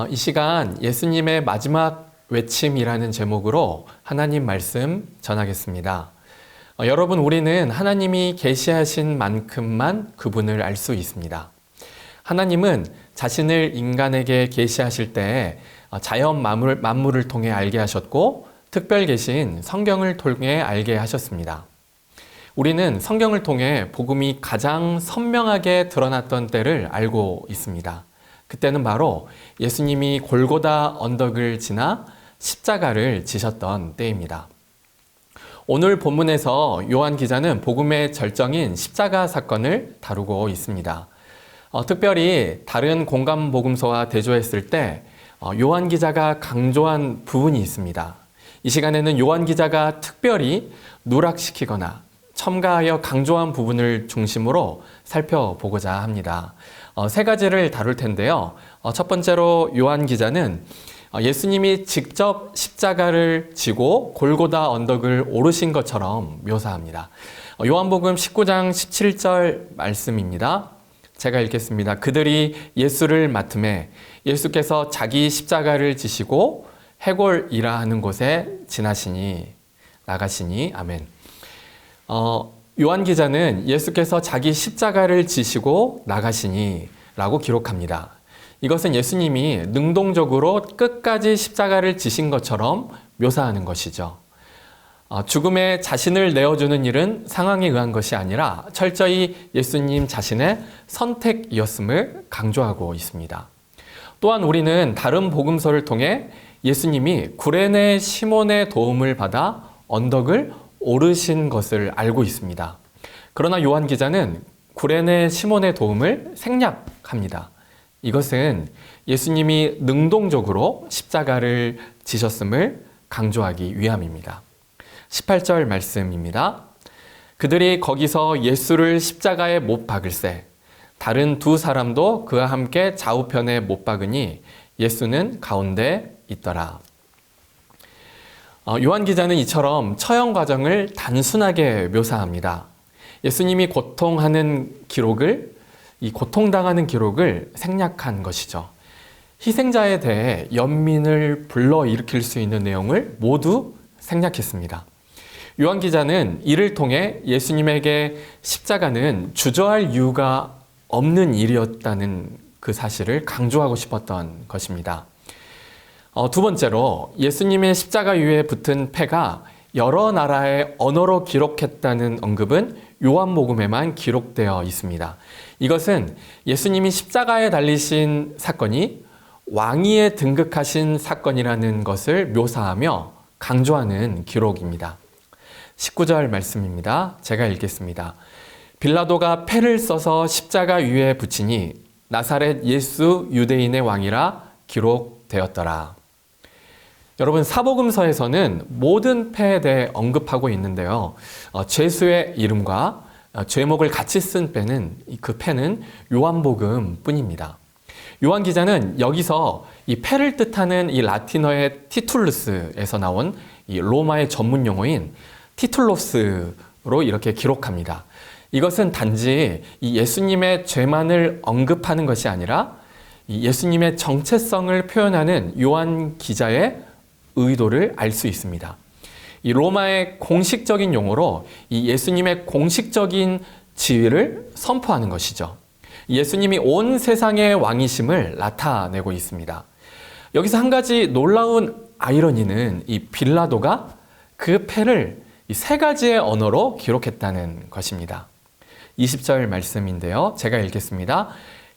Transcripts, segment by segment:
이 시간 예수님의 마지막 외침이라는 제목으로 하나님 말씀 전하겠습니다. 여러분, 우리는 하나님이 계시하신 만큼만 그분을 알 수 있습니다. 하나님은 자신을 인간에게 계시하실 때 자연 만물을 통해 알게 하셨고 특별 계신 성경을 통해 알게 하셨습니다. 우리는 성경을 통해 복음이 가장 선명하게 드러났던 때를 알고 있습니다. 그때는 바로 예수님이 골고다 언덕을 지나 십자가를 지셨던 때입니다. 오늘 본문에서 요한 기자는 복음의 절정인 십자가 사건을 다루고 있습니다. 특별히 다른 공감 복음서와 대조했을 때 요한 기자가 강조한 부분이 있습니다. 이 시간에는 요한 기자가 특별히 누락시키거나 첨가하여 강조한 부분을 중심으로 살펴보고자 합니다. 세 가지를 다룰 텐데요. 첫 번째로 요한 기자는 예수님이 직접 십자가를 지고 골고다 언덕을 오르신 것처럼 묘사합니다. 요한복음 19장 17절 말씀입니다. 제가 읽겠습니다. 그들이 예수를 맡음에 예수께서 자기 십자가를 지시고 해골이라 하는 곳에 나가시니 아멘. 요한 기자는 예수께서 자기 십자가를 지시고 나가시니 라고 기록합니다. 이것은 예수님이 능동적으로 끝까지 십자가를 지신 것처럼 묘사하는 것이죠. 죽음에 자신을 내어주는 일은 상황에 의한 것이 아니라 철저히 예수님 자신의 선택이었음을 강조하고 있습니다. 또한 우리는 다른 복음서를 통해 예수님이 구레네 시몬의 도움을 받아 언덕을 오르신 것을 알고 있습니다. 그러나 요한 기자는 구레네 시몬의 도움을 생략합니다. 이것은 예수님이 능동적으로 십자가를 지셨음을 강조하기 위함입니다. 18절 말씀입니다. 그들이 거기서 예수를 십자가에 못 박을새 다른 두 사람도 그와 함께 좌우편에 못 박으니 예수는 가운데 있더라. 요한 기자는 이처럼 처형 과정을 단순하게 묘사합니다. 예수님이 고통당하는 기록을 생략한 것이죠. 희생자에 대해 연민을 불러일으킬 수 있는 내용을 모두 생략했습니다. 요한 기자는 이를 통해 예수님에게 십자가는 주저할 이유가 없는 일이었다는 그 사실을 강조하고 싶었던 것입니다. 두 번째로 예수님의 십자가 위에 붙은 패가 여러 나라의 언어로 기록했다는 언급은 요한복음에만 기록되어 있습니다. 이것은 예수님이 십자가에 달리신 사건이 왕위에 등극하신 사건이라는 것을 묘사하며 강조하는 기록입니다. 19절 말씀입니다. 제가 읽겠습니다. 빌라도가 패를 써서 십자가 위에 붙이니 나사렛 예수 유대인의 왕이라 기록되었더라. 여러분, 사복음서에서는 모든 패에 대해 언급하고 있는데요. 죄수의 이름과 죄목을 같이 쓴 그 패는 요한복음 뿐입니다. 요한 기자는 여기서 이 패를 뜻하는 이 라틴어의 티툴루스에서 나온 이 로마의 전문 용어인 티툴로스로 이렇게 기록합니다. 이것은 단지 이 예수님의 죄만을 언급하는 것이 아니라 이 예수님의 정체성을 표현하는 요한 기자의 의도를 알 수 있습니다. 이 로마의 공식적인 용어로 이 예수님의 공식적인 지위를 선포하는 것이죠. 예수님이 온 세상의 왕이심을 나타내고 있습니다. 여기서 한 가지 놀라운 아이러니는 이 빌라도가 그 패를 이 세 가지의 언어로 기록했다는 것입니다. 20절 말씀인데요. 제가 읽겠습니다.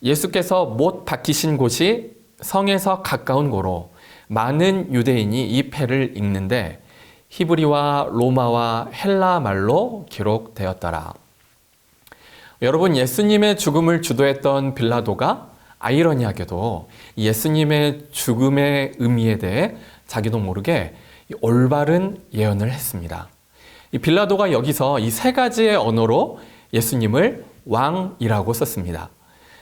예수께서 못 박히신 곳이 성에서 가까운 고로 많은 유대인이 이 패를 읽는데 히브리와 로마와 헬라 말로 기록되었더라. 여러분, 예수님의 죽음을 주도했던 빌라도가 아이러니하게도 예수님의 죽음의 의미에 대해 자기도 모르게 올바른 예언을 했습니다. 이 빌라도가 여기서 이 세 가지의 언어로 예수님을 왕이라고 썼습니다.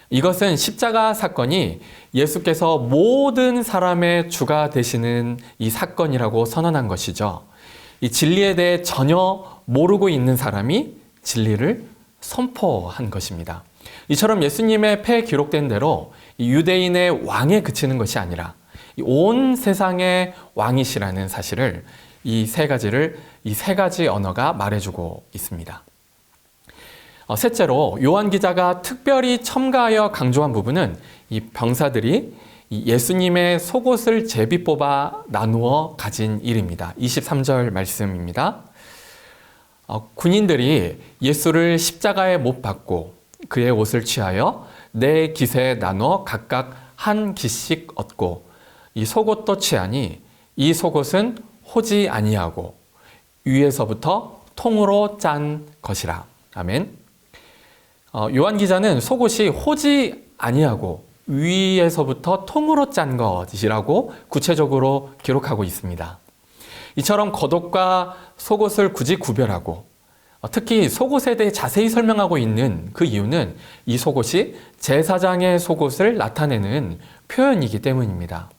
이것은 십자가 사건이 예수께서 모든 사람의 주가 되시는 이 사건이라고 선언한 것이죠. 이 진리에 대해 전혀 모르고 있는 사람이 진리를 선포한 것입니다. 이처럼 예수님의 패에 기록된 대로 이 유대인의 왕에 그치는 것이 아니라 온 세상의 왕이시라는 사실을 이 세 가지 언어가 말해주고 있습니다. 셋째로 요한 기자가 특별히 첨가하여 강조한 부분은 이 병사들이 이 예수님의 속옷을 제비 뽑아 나누어 가진 일입니다. 23절 말씀입니다. 군인들이 예수를 십자가에 못 박고 그의 옷을 취하여 네 깃에 나눠 각각 한 깃씩 얻고 이 속옷도 취하니 이 속옷은 호지 아니하고 위에서부터 통으로 짠 것이라. 아멘. 요한 기자는 속옷이 호지 아니하고 위에서부터 통으로 짠 것이라고 구체적으로 기록하고 있습니다. 이처럼 겉옷과 속옷을 굳이 구별하고 특히 속옷에 대해 자세히 설명하고 있는 그 이유는 이 속옷이 제사장의 속옷을 나타내는 표현이기 때문입니다.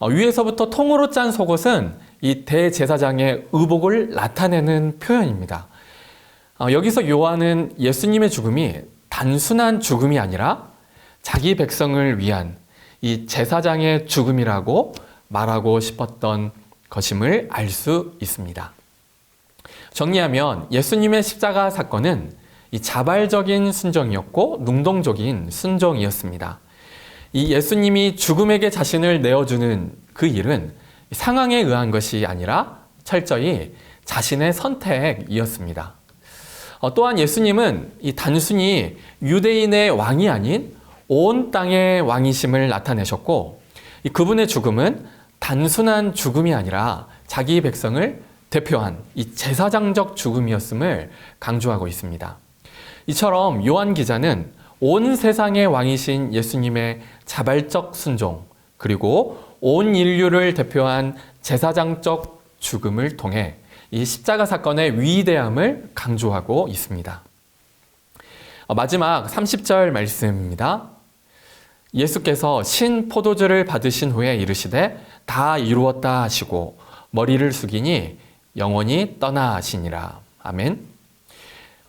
위에서부터 통으로 짠 속옷은 이 대제사장의 의복을 나타내는 표현입니다. 여기서 요한은 예수님의 죽음이 단순한 죽음이 아니라 자기 백성을 위한 이 제사장의 죽음이라고 말하고 싶었던 것임을 알 수 있습니다. 정리하면 예수님의 십자가 사건은 이 자발적인 순종이었고 능동적인 순종이었습니다. 이 예수님이 죽음에게 자신을 내어주는 그 일은 상황에 의한 것이 아니라 철저히 자신의 선택이었습니다. 또한 예수님은 이 단순히 유대인의 왕이 아닌 온 땅의 왕이심을 나타내셨고 그분의 죽음은 단순한 죽음이 아니라 자기 백성을 대표한 이 제사장적 죽음이었음을 강조하고 있습니다. 이처럼 요한 기자는 온 세상의 왕이신 예수님의 자발적 순종 그리고 온 인류를 대표한 제사장적 죽음을 통해 이 십자가 사건의 위대함을 강조하고 있습니다. 마지막 30절 말씀입니다. 예수께서 신 포도주를 받으신 후에 이르시되 다 이루었다 하시고 머리를 숙이니 영원히 떠나시니라. 아멘.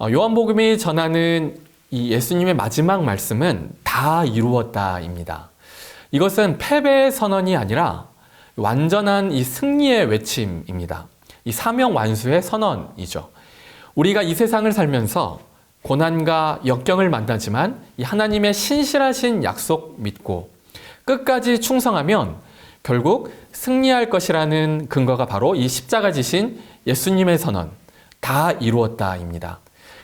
요한복음이 전하는 이 예수님의 마지막 말씀은 다 이루었다입니다. 이것은 패배의 선언이 아니라 완전한 이 승리의 외침입니다. 이 사명 완수의 선언이죠. 우리가 이 세상을 살면서 고난과 역경을 만나지만 이 하나님의 신실하신 약속 믿고 끝까지 충성하면 결국 승리할 것이라는 근거가 바로 이 십자가 지신 예수님의 선언, 다 이루었다입니다.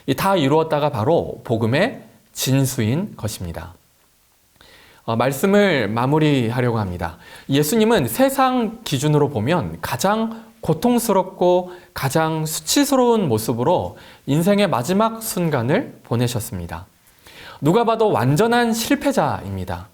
이 다 이루었다가 바로 복음의 진수인 것입니다. 말씀을 마무리하려고 합니다. 예수님은 세상 기준으로 보면 가장 고통스럽고 가장 수치스러운 모습으로 인생의 마지막 순간을 보내셨습니다. 누가 봐도 완전한 실패자입니다.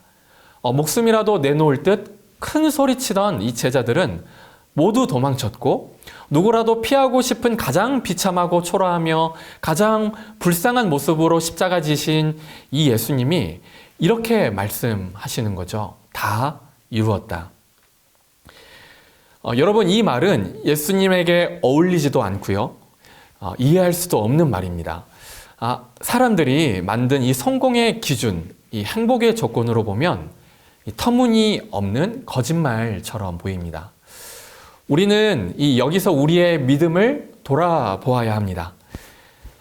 목숨이라도 내놓을 듯 큰 소리치던 이 제자들은 모두 도망쳤고 누구라도 피하고 싶은 가장 비참하고 초라하며 가장 불쌍한 모습으로 십자가 지신 이 예수님이 이렇게 말씀하시는 거죠. 다 이루었다. 여러분, 이 말은 예수님에게 어울리지도 않고요. 이해할 수도 없는 말입니다. 사람들이 만든 이 성공의 기준, 이 행복의 조건으로 보면 이 터무니없는 거짓말처럼 보입니다. 우리는 여기서 우리의 믿음을 돌아보아야 합니다.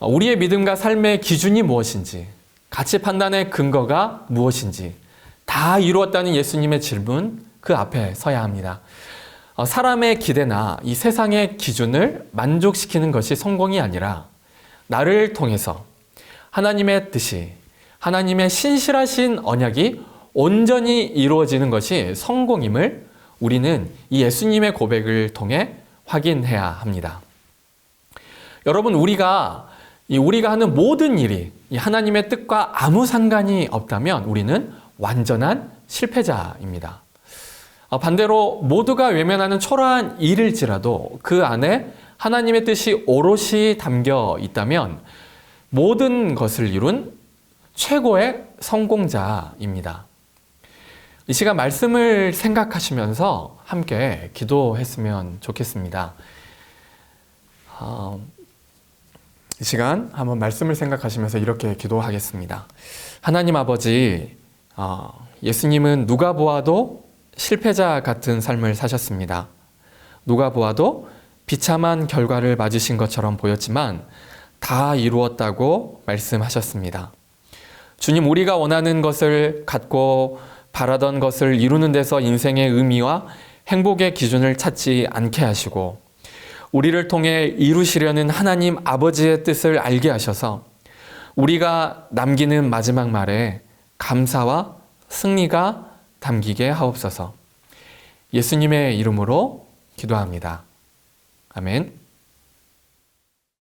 우리의 믿음과 삶의 기준이 무엇인지, 가치 판단의 근거가 무엇인지 다 이루었다는 예수님의 질문, 그 앞에 서야 합니다. 사람의 기대나 이 세상의 기준을 만족시키는 것이 성공이 아니라 나를 통해서 하나님의 뜻이, 하나님의 신실하신 언약이 온전히 이루어지는 것이 성공임을 우리는 이 예수님의 고백을 통해 확인해야 합니다. 여러분, 우리가 하는 모든 일이 하나님의 뜻과 아무 상관이 없다면 우리는 완전한 실패자입니다. 반대로 모두가 외면하는 초라한 일일지라도 그 안에 하나님의 뜻이 오롯이 담겨 있다면 모든 것을 이룬 최고의 성공자입니다. 이 시간 말씀을 생각하시면서 함께 기도했으면 좋겠습니다. 이 시간 한번 말씀을 생각하시면서 이렇게 기도하겠습니다. 하나님 아버지, 예수님은 누가 보아도 실패자 같은 삶을 사셨습니다. 누가 보아도 비참한 결과를 맞으신 것처럼 보였지만 다 이루었다고 말씀하셨습니다. 주님, 우리가 원하는 것을 갖고 바라던 것을 이루는 데서 인생의 의미와 행복의 기준을 찾지 않게 하시고 우리를 통해 이루시려는 하나님 아버지의 뜻을 알게 하셔서 우리가 남기는 마지막 말에 감사와 승리가 담기게 하옵소서. 예수님의 이름으로 기도합니다. 아멘.